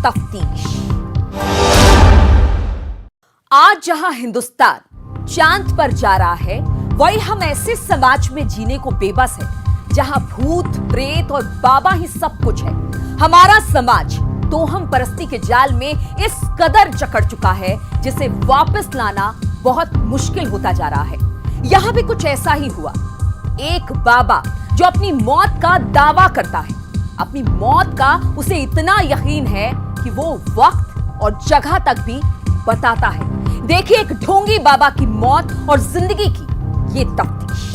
तफ्तीश। आज जहां हिंदुस्तान चांद पर जा रहा है, वही हम ऐसे समाज में जीने को बेबस है जहां भूत प्रेत और बाबा ही सब कुछ है। हमारा समाज तोहम परस्ती के जाल में इस कदर जकड़ चुका है जिसे वापस लाना बहुत मुश्किल होता जा रहा है। यहां भी कुछ ऐसा ही हुआ। एक बाबा जो अपनी मौत का दावा करता है, अपनी मौत का उसे इतना यकीन है कि वो वक्त और जगह तक भी बताता है। देखिए एक ढोंगी बाबा की मौत और जिंदगी की ये तफ्तीश।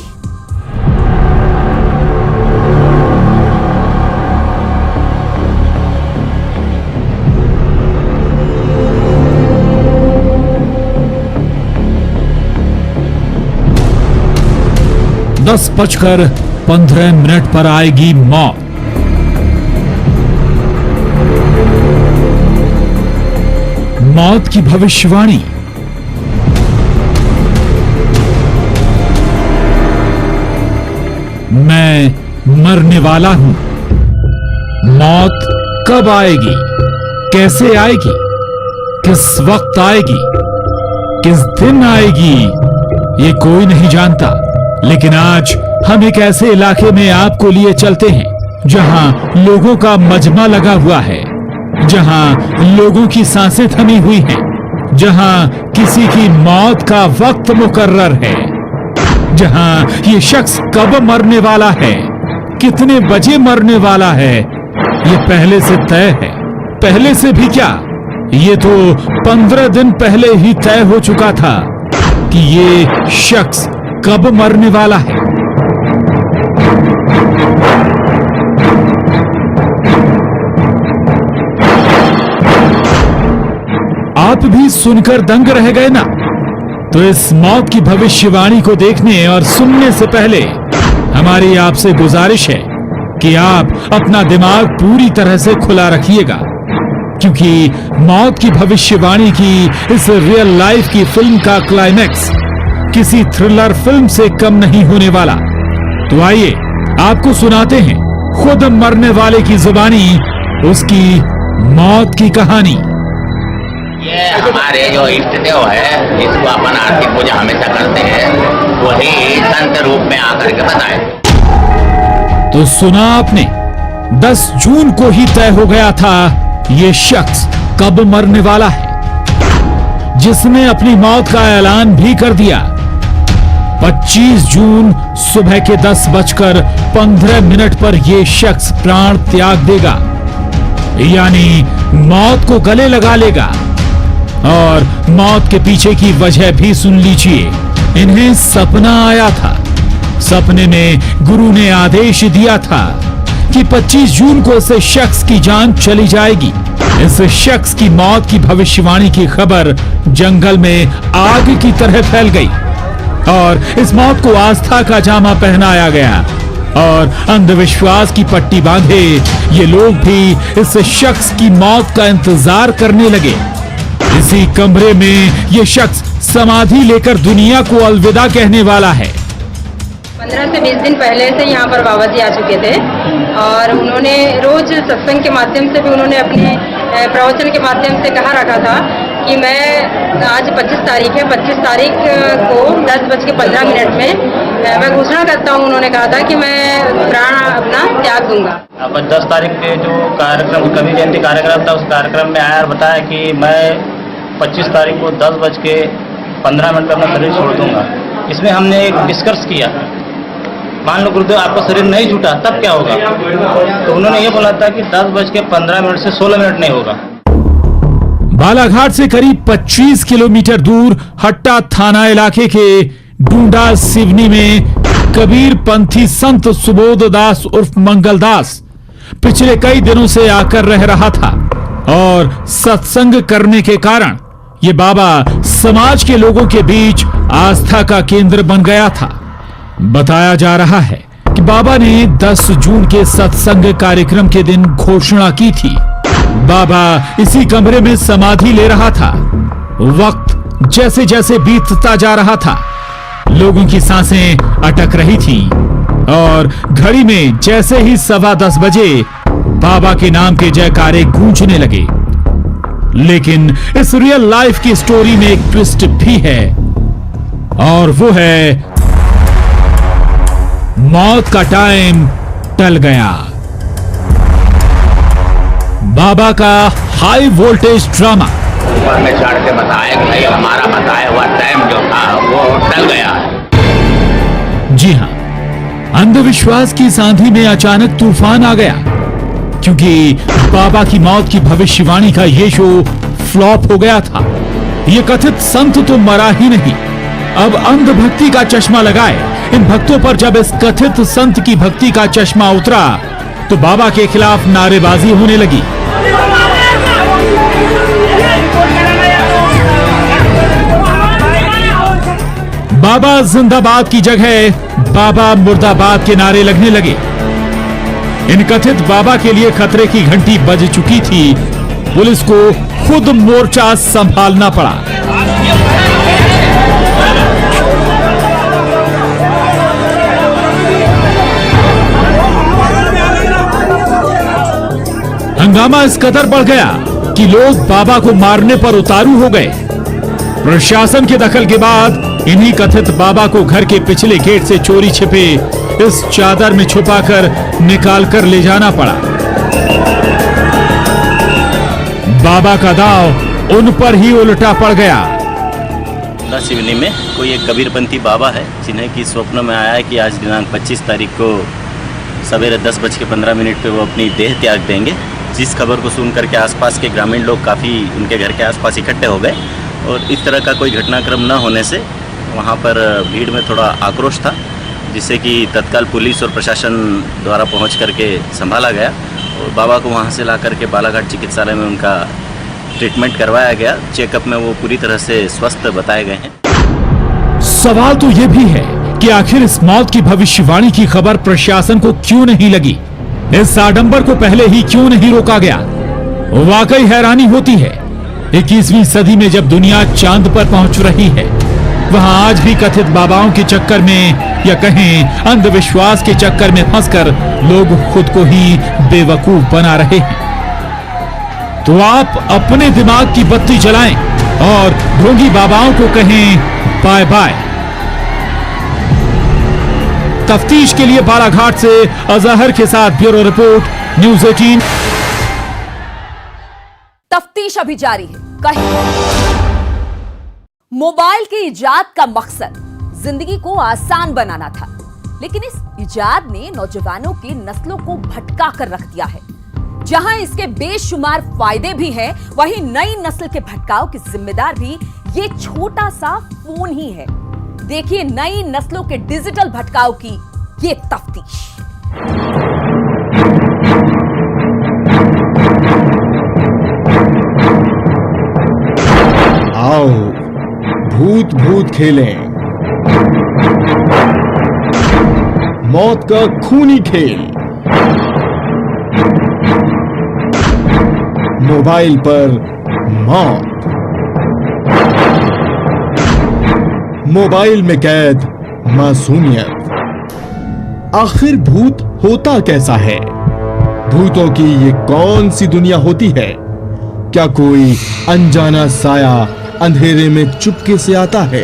दस 10:15 पर आएगी मौत। मौत की भविष्यवाणी। मैं मरने वाला हूं। मौत कब आएगी, कैसे आएगी, किस वक्त आएगी, किस दिन आएगी, ये कोई नहीं जानता। लेकिन आज हम एक ऐसे इलाके में आपको लिए चलते हैं जहां लोगों का मजमा लगा हुआ है, जहां लोगों की सांसें थमी हुई हैं, जहां किसी की मौत का वक्त मुकर्रर है, जहां ये शख्स कब मरने वाला है, कितने बजे मरने वाला है, ये पहले से तय है। पहले से भी क्या, ये तो 15 दिन पहले ही तय हो चुका था कि ये शख्स कब मरने वाला है। आप भी सुनकर दंग रह गए ना? तो इस मौत की भविष्यवाणी को देखने और सुनने से पहले हमारी आपसे गुजारिश है कि आप अपना दिमाग पूरी तरह से खुला रखिएगा, क्योंकि मौत की भविष्यवाणी की इस रियल लाइफ की फिल्म का क्लाइमैक्स किसी थ्रिलर फिल्म से कम नहीं होने वाला। तो आइए आपको सुनाते हैं खुद मरने वाले की जुबानी उसकी मौत की कहानी। ये हमारे जो इष्ट देव है, जिसको अपन आरती पूजा हमेशा करते हैं, वही संत रूप में आकर के बताए। तो सुना आपने, 10 जून को ही तय हो गया था ये शख्स कब मरने वाला है, जिसने अपनी मौत का ऐलान भी कर दिया। 25 जून सुबह के 10:15 पर यह शख्स प्राण त्याग देगा, यानी मौत को गले लगा लेगा। और मौत के पीछे की वजह भी सुन लीजिए। इन्हें सपना आया था। सपने में गुरु ने आदेश दिया था कि 25 जून को इस शख्स की जान चली जाएगी। इस शख्स की मौत की भविष्यवाणी की खबर जंगल में आग की तरह फैल गई और इस मौत को आस्था का जामा पहनाया गया और अंधविश्वास की पट्टी बांधे ये लोग भी इस शख्स की मौत का इंतजार करने लगे। इसी कमरे में ये शख्स समाधि लेकर दुनिया को अलविदा कहने वाला है। 15 से 20 दिन पहले से यहाँ पर बाबा जी आ चुके थे और उन्होंने रोज सत्संग के माध्यम से भी उन्होंने अपने प्रवचन के माध्यम से कहा रखा था कि मैं आज 25 तारीख है, 25 तारीख को 10:15 में मैं घोषणा करता हूँ। उन्होंने कहा था कि मैं प्राण अपना त्याग दूंगा। अब 10 तारीख के जो कार्यक्रम कवि जयंती कार्यक्रम था, उस कार्यक्रम में आया और बताया कि मैं 25 तारीख को 10:15 पर अपना शरीर छोड़ दूंगा। इसमें हमने एक डिस्कस किया, मान लो गुरुदेव आपका शरीर नहीं छूटा तब क्या होगा? तो उन्होंने ये बोला था कि 10:15 से 16 मिनट नहीं होगा। बालाघाट से करीब 25 किलोमीटर दूर हट्टा थाना इलाके के डूंडा सिवनी में कबीर पंथी संत सुबोध दास उर्फ मंगलदास पिछले कई दिनों से आकर रह रहा था और सत्संग करने के कारण ये बाबा समाज के लोगों के बीच आस्था का केंद्र बन गया था। बताया जा रहा है कि बाबा ने 10 जून के सत्संग कार्यक्रम के दिन घोषणा की थी। बाबा इसी कमरे में समाधि ले रहा था। वक्त जैसे जैसे बीतता जा रहा था, लोगों की सांसें अटक रही थी और घड़ी में जैसे ही 10:15 बजे बाबा के नाम के जयकारे गूंजने लगे लेकिन इस रियल लाइफ की स्टोरी में एक ट्विस्ट भी है, और वो है मौत का टाइम टल गया। बाबा का हाई वोल्टेज ड्रामा। ऊपर में चढ़ के बताया कि भाई हमारा बताया हुआ टाइम जो था वो टल गया है। जी हां, अंधविश्वास की सांधी में अचानक तूफान आ गया, क्योंकि बाबा की मौत की भविष्यवाणी का ये शो फ्लॉप हो गया था। ये कथित संत तो मरा ही नहीं, अब अंधभक्ति का चश्मा लगाए इन भक्तों पर जब इस कथित संत की भक्ति का चश्मा उतरा तो बाबा के खिलाफ नारेबाजी होने लगी। बाबा जिंदाबाद की जगह बाबा मुर्दाबाद के नारे लगने लगे। इन कथित बाबा के लिए खतरे की घंटी बज चुकी थी। पुलिस को खुद मोर्चा संभालना पड़ा। हंगामा इस कदर बढ़ गया कि लोग बाबा को मारने पर उतारू हो गए। प्रशासन के दखल के बाद इन्हीं कथित बाबा को घर के पिछले गेट से चोरी छिपे इस चादर में छुपाकर निकालकर ले जाना पड़ा। बाबा का दांव उन पर ही उल्टा पड़ गया। सिवनी में कोई एक कबीरपंथी बाबा है जिन्हें की स्वप्न में आया है कि आज दिनांक 25 तारीख को सवेरे 10:15 पे वो अपनी देह त्याग देंगे। जिस खबर को सुन करके आसपास के ग्रामीण लोग काफ़ी उनके घर के आसपास इकट्ठे हो गए और इस तरह का कोई घटनाक्रम न होने से वहाँ पर भीड़ में थोड़ा आक्रोश था, जिससे कि तत्काल पुलिस और प्रशासन द्वारा पहुँच करके संभाला गया और बाबा को वहाँ से ला करके बालाघाट चिकित्सालय में उनका ट्रीटमेंट करवाया गया। चेकअप में वो पूरी तरह से स्वस्थ बताए गए हैं। सवाल तो ये भी है कि आखिर इस मौत की भविष्यवाणी की खबर प्रशासन को क्यों नहीं लगी? इस आडंबर को पहले ही क्यों नहीं रोका गया? वाकई हैरानी होती है। 21वीं सदी में जब दुनिया चांद पर पहुंच रही है, वहां आज भी कथित बाबाओं के चक्कर में या कहें अंधविश्वास के चक्कर में फंसकर लोग खुद को ही बेवकूफ बना रहे हैं। तो आप अपने दिमाग की बत्ती जलाएं और ढोंगी बाबाओं को कहें बाय बाय। तफ्तीश के लिए बालाघाट से अजहर के साथ ब्यूरो रिपोर्ट, न्यूज़ 18। तफ्तीश अभी जारी है। मोबाइल के इजाद का मकसद जिंदगी को आसान बनाना था, लेकिन इस इजाद ने नौजवानों की नस्लों को भटका कर रख दिया है। जहां इसके बेशुमार फायदे भी हैं, वहीं नई नस्ल के भटकाव की जिम्मेदार भी ये छोटा सा फोन ही है। देखिए नई नस्लों के डिजिटल भटकाव की ये तफ्तीश। आओ भूत भूत खेलें, मौत का खूनी खेल। मोबाइल पर मौत, मोबाइल में कैद मासूमियत। आखिर भूत होता कैसा है? भूतों की ये कौन सी दुनिया होती है? क्या कोई अनजाना साया अंधेरे में चुपके से आता है?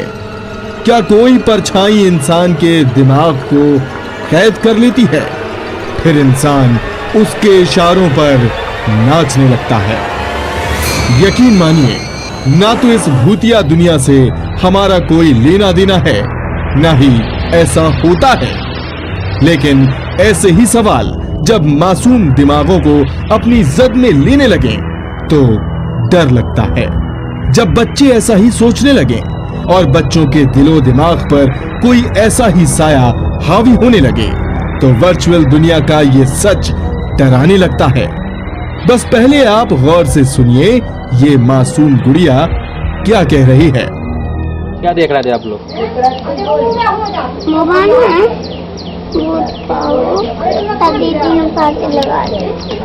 क्या कोई परछाई इंसान के दिमाग को कैद कर लेती है, फिर इंसान उसके इशारों पर नाचने लगता है? यकीन मानिए, ना तो इस भूतिया दुनिया से हमारा कोई लेना देना है, ना ही ऐसा होता है। लेकिन ऐसे ही सवाल जब मासूम दिमागों को अपनी जद में लेने लगे तो डर लगता है। जब बच्चे ऐसा ही सोचने लगे और बच्चों के दिलो दिमाग पर कोई ऐसा ही साया हावी होने लगे तो वर्चुअल दुनिया का ये सच डराने लगता है। बस पहले आप गौर से सुनिए ये मासूम गुड़िया क्या कह रही है। क्या देख रहे थे आप लोग? मोबाइल में भूत पाओ तब दीदी हम पार्टी लगा रहे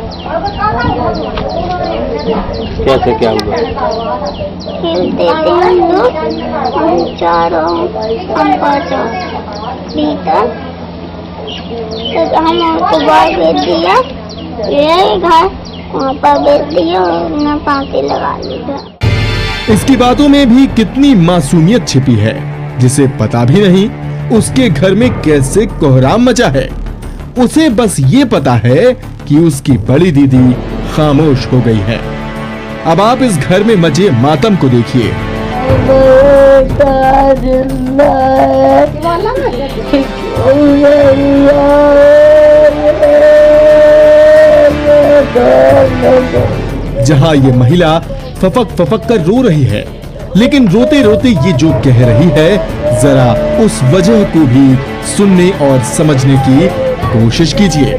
कैसे क्या हुआ? खेलते थे हम लोग, हम चारों हम पाँचों भीतर, तो हम हमको बाहर भेज दिया। ये घर वहाँ पर बेच दिया और उन्हें फांसी लगा ली था। इसकी बातों में भी कितनी मासूमियत छिपी है, जिसे पता भी नहीं उसके घर में कैसे कोहराम मचा है। उसे बस ये पता है कि उसकी बड़ी दीदी खामोश हो गई है। अब आप इस घर में मचे मातम को देखिए। जहां ये महिला फपक फपक कर रो रही है, लेकिन रोते रोते ये जो कह रही है, जरा उस वजह को भी सुनने और समझने की कोशिश कीजिए।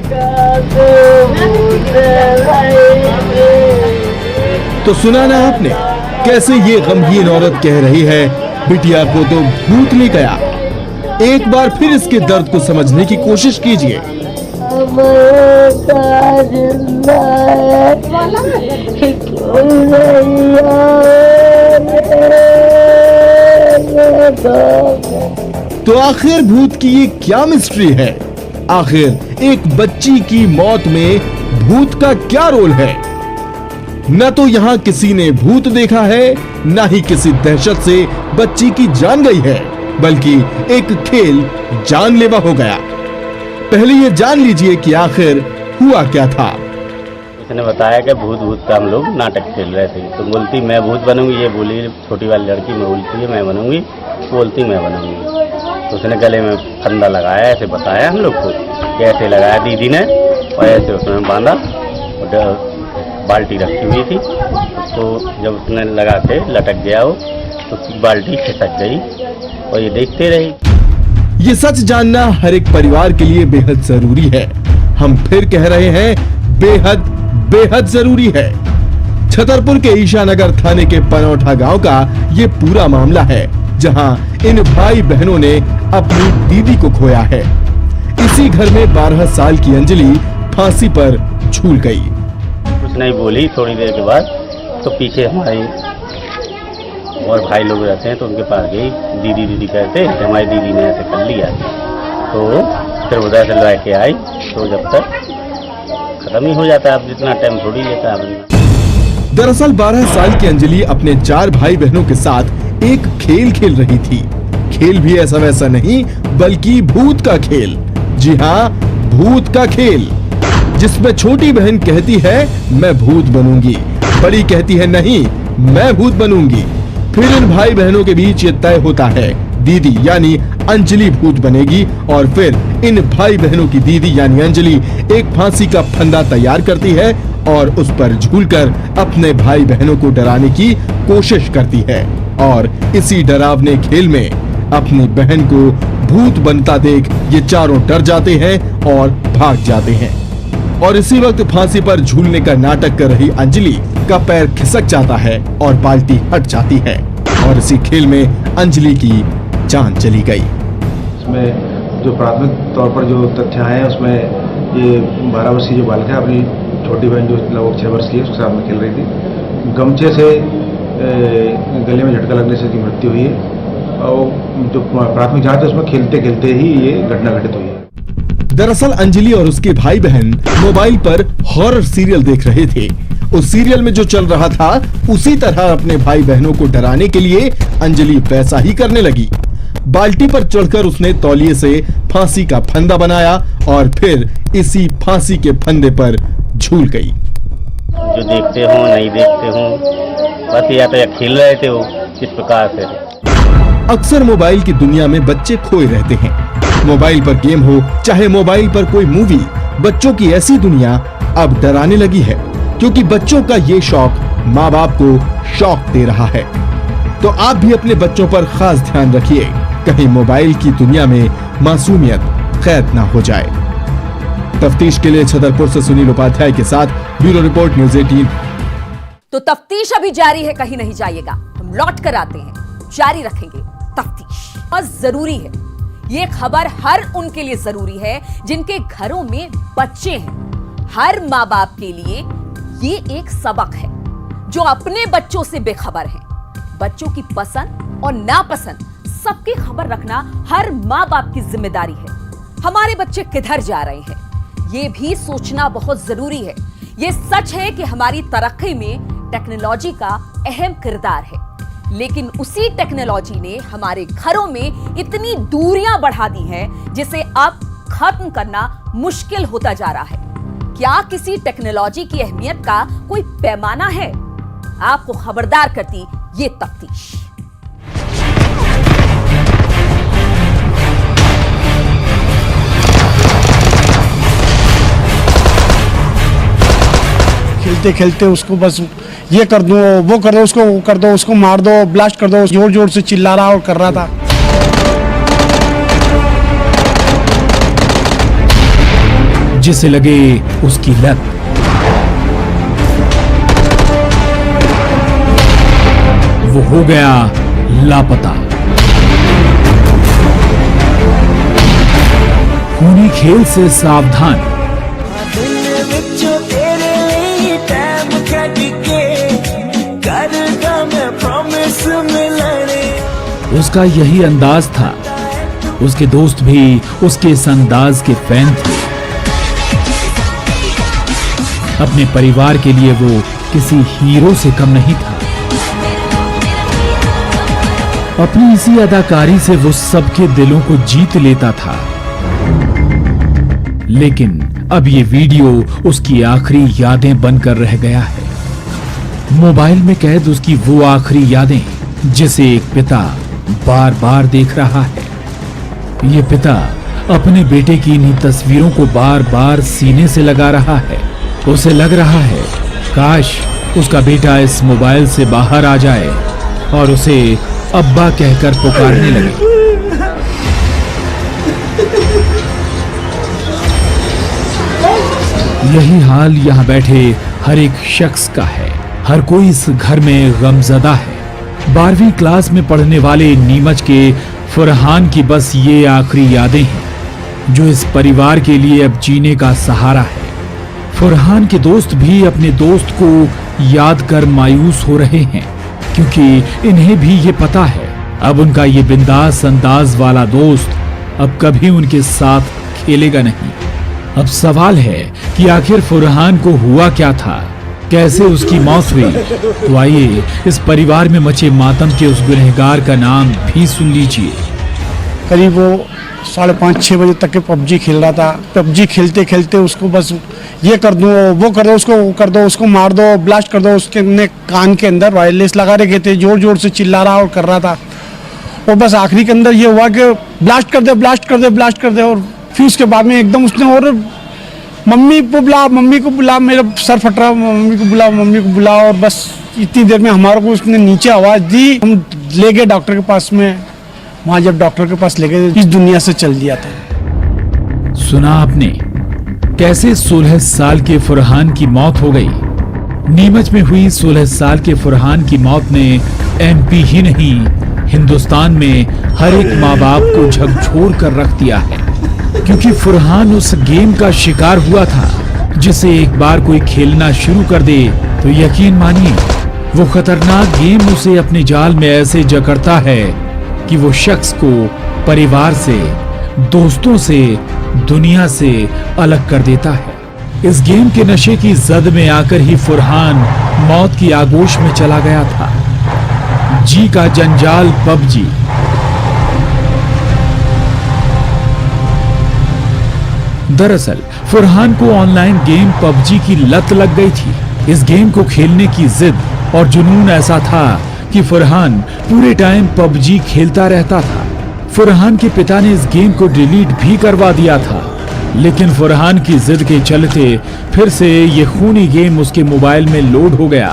तो सुना ना आपने कैसे ये गमगीन औरत कह रही है, बिटिया को तो भूत ले गया। एक बार फिर इसके दर्द को समझने की कोशिश कीजिए। तो आखिर भूत की ये क्या मिस्ट्री है? आखिर एक बच्ची की मौत में भूत का क्या रोल है? न तो यहाँ किसी ने भूत देखा है, न ही किसी दहशत से बच्ची की जान गई है, बल्कि एक खेल जानलेवा हो गया। पहले ये जान लीजिए कि आखिर हुआ क्या था। उसने बताया कि भूत भूत का हम लोग नाटक खेल रहे थे, तो बोलती मैं भूत बनूंगी, ये बोली छोटी वाली लड़की में बोलती है मैं बनूंगी, बोलती मैं बनूंगी। तो उसने गले में फंदा लगाया, ऐसे बताया हम लोग को कि ऐसे लगाया दीदी ने, और ऐसे उसने बांधा, और बाल्टी रखी हुई थी, उसको जब उसने लगा के लटक गया वो, तो बाल्टी खिसक गई और ये देखते रही। ये सच जानना हर एक परिवार के लिए बेहद जरूरी है। हम फिर कह रहे हैं, बेहद बेहद जरूरी है। छतरपुर के ईशानगर थाने के पनौठा गांव का ये पूरा मामला है, जहां इन भाई बहनों ने अपनी दीदी को खोया है। इसी घर में 12 साल की अंजलि फांसी पर झूल गई। कुछ नहीं बोली। थोड़ी देर के बाद तो पीछे हमारी और भाई लोग रहते हैं, तो उनके पास गई, दीदी दीदी कहते कि हमारी दीदी ने ऐसे कर लिया। तो फिर उधर से लेके आई, तो जब तक खत्म ही हो जाता है, अब जितना टाइम थोड़ी लेता है। दरअसल 12 साल की अंजलि अपने 4 भाई बहनों के साथ एक खेल खेल रही थी। खेल भी ऐसा वैसा नहीं, बल्कि भूत का खेल। जी हाँ, भूत का खेल, जिसमें छोटी बहन कहती है मैं भूत बनूंगी, बड़ी कहती है नहीं मैं भूत बनूंगी। फिर इन भाई बहनों के बीच ये तय होता है, दीदी यानी अंजलि भूत बनेगी, और फिर इन भाई बहनों की दीदी यानी अंजलि एक फांसी का फंदा तैयार करती है और उस पर झूलकर अपने भाई बहनों को डराने की कोशिश करती है। और इसी डरावने खेल में अपनी बहन को भूत बनता देख ये चारों डर जाते हैं और भाग जाते हैं। और इसी वक्त फांसी पर झूलने का नाटक कर रही अंजलि का पैर खिसक जाता है और बाल्टी हट जाती है, और इसी खेल में अंजलि की जान चली गई। इसमें जो प्राथमिक तौर पर जो तथ्य आए हैं, उसमें ये 12 वर्षीय जो बालिका अपनी छोटी बहन जो लगभग 6 वर्ष की है, उसके साथ में खेल रही थी। गमछे से गले में झटका लगने से उसकी मृत्यु हुई है, और जो प्राथमिक जांच है उसमें खेलते खेलते ही ये घटना घटित हुई है। दरअसल अंजलि और उसके भाई बहन मोबाइल पर हॉरर सीरियल देख रहे थे। उस सीरियल में जो चल रहा था, उसी तरह अपने भाई बहनों को डराने के लिए अंजलि वैसा ही करने लगी। बाल्टी पर चढ़कर उसने तौलिए से फांसी का फंदा बनाया और फिर इसी फांसी के फंदे पर झूल गई। जो देखते हो नहीं देखते हो, बस या तो खेल रहे थे वो किस प्रकार से। अक्सर मोबाइल की दुनिया में बच्चे खोए रहते हैं। मोबाइल पर गेम हो, चाहे मोबाइल पर कोई मूवी, बच्चों की ऐसी दुनिया अब डराने लगी है, क्योंकि बच्चों का ये शौक माँ बाप को शौक दे रहा है। तो आप भी अपने बच्चों पर खास ध्यान रखिए, कहीं मोबाइल की दुनिया में मासूमियत कैद ना हो जाए। तफ्तीश के लिए छतरपुर से सुनील उपाध्याय के साथ ब्यूरो रिपोर्ट न्यूज़ 18। तो तफ्तीश अभी जारी है, कहीं नहीं जाइएगा, हम लौट कर आते हैं, जारी रखेंगे तफ्तीश। बहुत जरूरी है ये खबर, हर उनके लिए जरूरी है जिनके घरों में बच्चे हैं। हर माँ बाप के लिए ये एक सबक है, जो अपने बच्चों से बेखबर हैं। बच्चों की पसंद और नापसंद सबकी खबर रखना हर माँ बाप की जिम्मेदारी है। हमारे बच्चे किधर जा रहे हैं, ये भी सोचना बहुत जरूरी है। ये सच है कि हमारी तरक्की में टेक्नोलॉजी का अहम किरदार है, लेकिन उसी टेक्नोलॉजी ने हमारे घरों में इतनी दूरियां बढ़ा दी हैं जिसे अब खत्म करना मुश्किल होता जा रहा है। क्या किसी टेक्नोलॉजी की अहमियत का कोई पैमाना है? आपको खबरदार करती ये तफ्तीश। खेलते खेलते उसको बस ये कर दो, वो कर दो, उसको वो कर दो, उसको मार दो, ब्लास्ट कर दो, जोर जोर से चिल्ला रहा और कर रहा था। जिसे लगे उसकी लत, वो हो गया लापता। खूनी खेल से सावधान। उसका यही अंदाज था, उसके दोस्त भी उसके इस अंदाज के फैन थे। अपने परिवार के लिए वो किसी हीरो से कम नहीं था। अपनी इसी अदाकारी से वो सबके दिलों को जीत लेता था। लेकिन अब ये वीडियो उसकी आखिरी यादें बनकर रह गया है। मोबाइल में कैद उसकी वो आखिरी यादें जिसे एक पिता बार बार देख रहा है। ये पिता अपने बेटे की इन्हीं तस्वीरों को बार बार सीने से लगा रहा है। उसे लग रहा है काश उसका बेटा इस मोबाइल से बाहर आ जाए और उसे अब्बा कहकर पुकारने लगे। यही हाल यहाँ बैठे हर एक शख्स का है। हर कोई इस घर में गमज़दा है। 12वीं क्लास में पढ़ने वाले नीमच के फरहान की बस ये आखिरी यादें हैं जो इस परिवार के लिए अब जीने का सहारा है। फरहान के दोस्त भी अपने दोस्त को याद कर मायूस हो रहे हैं, क्योंकि इन्हें भी ये पता है अब उनका ये बिंदास अंदाज वाला दोस्त अब कभी उनके साथ खेलेगा नहीं। अब सवाल है कि आखिर फरहान को हुआ क्या था, कैसे उसकी मौत हुई। तो आइए इस परिवार में मचे मातम के उस गुनहगार का नाम भी सुन लीजिए। करीब वो 5:30-6 बजे तक के पबजी खेल रहा था। पबजी खेलते खेलते उसको बस ये कर दो, वो कर दो, उसको वो कर दो, उसको मार दो, ब्लास्ट कर दो। उसके कान के अंदर वायरलेस लगा रखे थे, जोर जोर से चिल्ला रहा और कर रहा था। और बस आखिरी के अंदर ये हुआ कि ब्लास्ट कर दे, ब्लास्ट कर दे, ब्लास्ट कर दे। और फिर उसके बाद में एकदम उसने और मम्मी को बुला, मम्मी को बुला, मेरा सर फट रहा, मम्मी को बुला, मम्मी को बुला। और बस इतनी देर में हमारे को उसने नीचे आवाज़ दी। हम ले गए डॉक्टर के पास में। वहाँ जब डॉक्टर के पास ले गए इस दुनिया से चल दिया था। सुना आपने कैसे 16 साल के फरहान की मौत हो गई। नीमच में हुई 16 साल के फरहान की मौत ने एमपी ही नहीं हिंदुस्तान में हर एक माँ बाप को झकझोर कर रख दिया है, क्योंकि फरहान उस गेम का शिकार हुआ था जिसे एक बार कोई खेलना शुरू कर दे तो यकीन मानिए वो खतरनाक गेम उसे अपने जाल में ऐसे जकड़ता है कि वो शख्स को परिवार से, दोस्तों से, दुनिया से अलग कर देता है। इस गेम के नशे की जद में आकर ही फरहान मौत की आगोश में चला गया था। जी का जंजाल पबजी। दरअसल फरहान को ऑनलाइन गेम पबजी की लत लग गई थी। इस गेम को खेलने की जिद और जुनून ऐसा था कि फरहान पूरे टाइम पबजी खेलता रहता था। फरहान के पिता ने इस गेम को डिलीट भी करवा दिया था, लेकिन फरहान की जिद के चलते फिर से ये खूनी गेम उसके मोबाइल में लोड हो गया।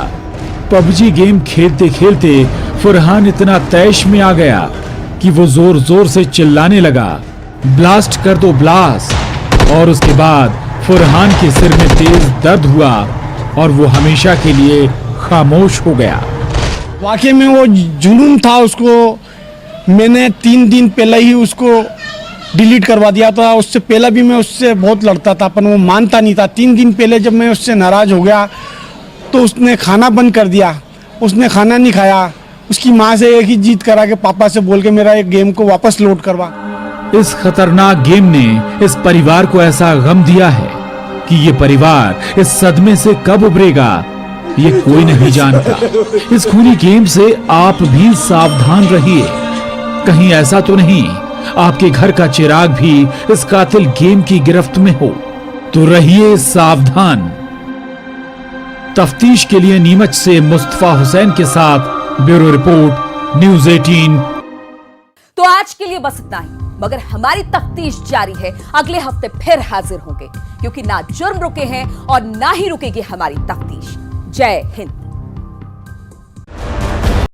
पबजी गेम खेलते खेलते फरहान इतना तैश में आ गया कि वो जोर जोर से चिल्लाने लगा, ब्लास्ट कर दो ब्लास्ट। और उसके बाद फरहान के सिर में तेज दर्द हुआ और वो हमेशा के लिए खामोश हो गया। वाकई में वो जुनून था उसको। मैंने 3 दिन पहले ही उसको डिलीट करवा दिया था। उससे पहले भी मैं उससे बहुत लड़ता था, पर वो मानता नहीं था। 3 दिन पहले जब मैं उससे नाराज हो गया तो उसने खाना बंद कर दिया। उसने खाना नहीं खाया। उसकी माँ से एक ही जीत करा के पापा से बोल के मेरा एक गेम को वापस लोड करवा। इस खतरनाक गेम ने इस परिवार को ऐसा गम दिया है कि ये परिवार इस सदमे से कब उभरेगा, ये कोई नहीं जानता। इस खूनी गेम से आप भी सावधान रहिए। कहीं ऐसा तो नहीं आपके घर का चिराग भी इस कातिल गेम की गिरफ्त में हो, तो रहिए सावधान। तफ्तीश के लिए नीमच से मुस्तफा हुसैन के साथ ब्यूरो रिपोर्ट, न्यूज़ 18। तो आज के लिए बस इतना ही, मगर हमारी तफ्तीश जारी है। अगले हफ्ते फिर हाजिर होंगे, क्योंकि ना जुर्म रुके हैं और ना ही रुकेगी हमारी तफ्तीश। जय हिंद।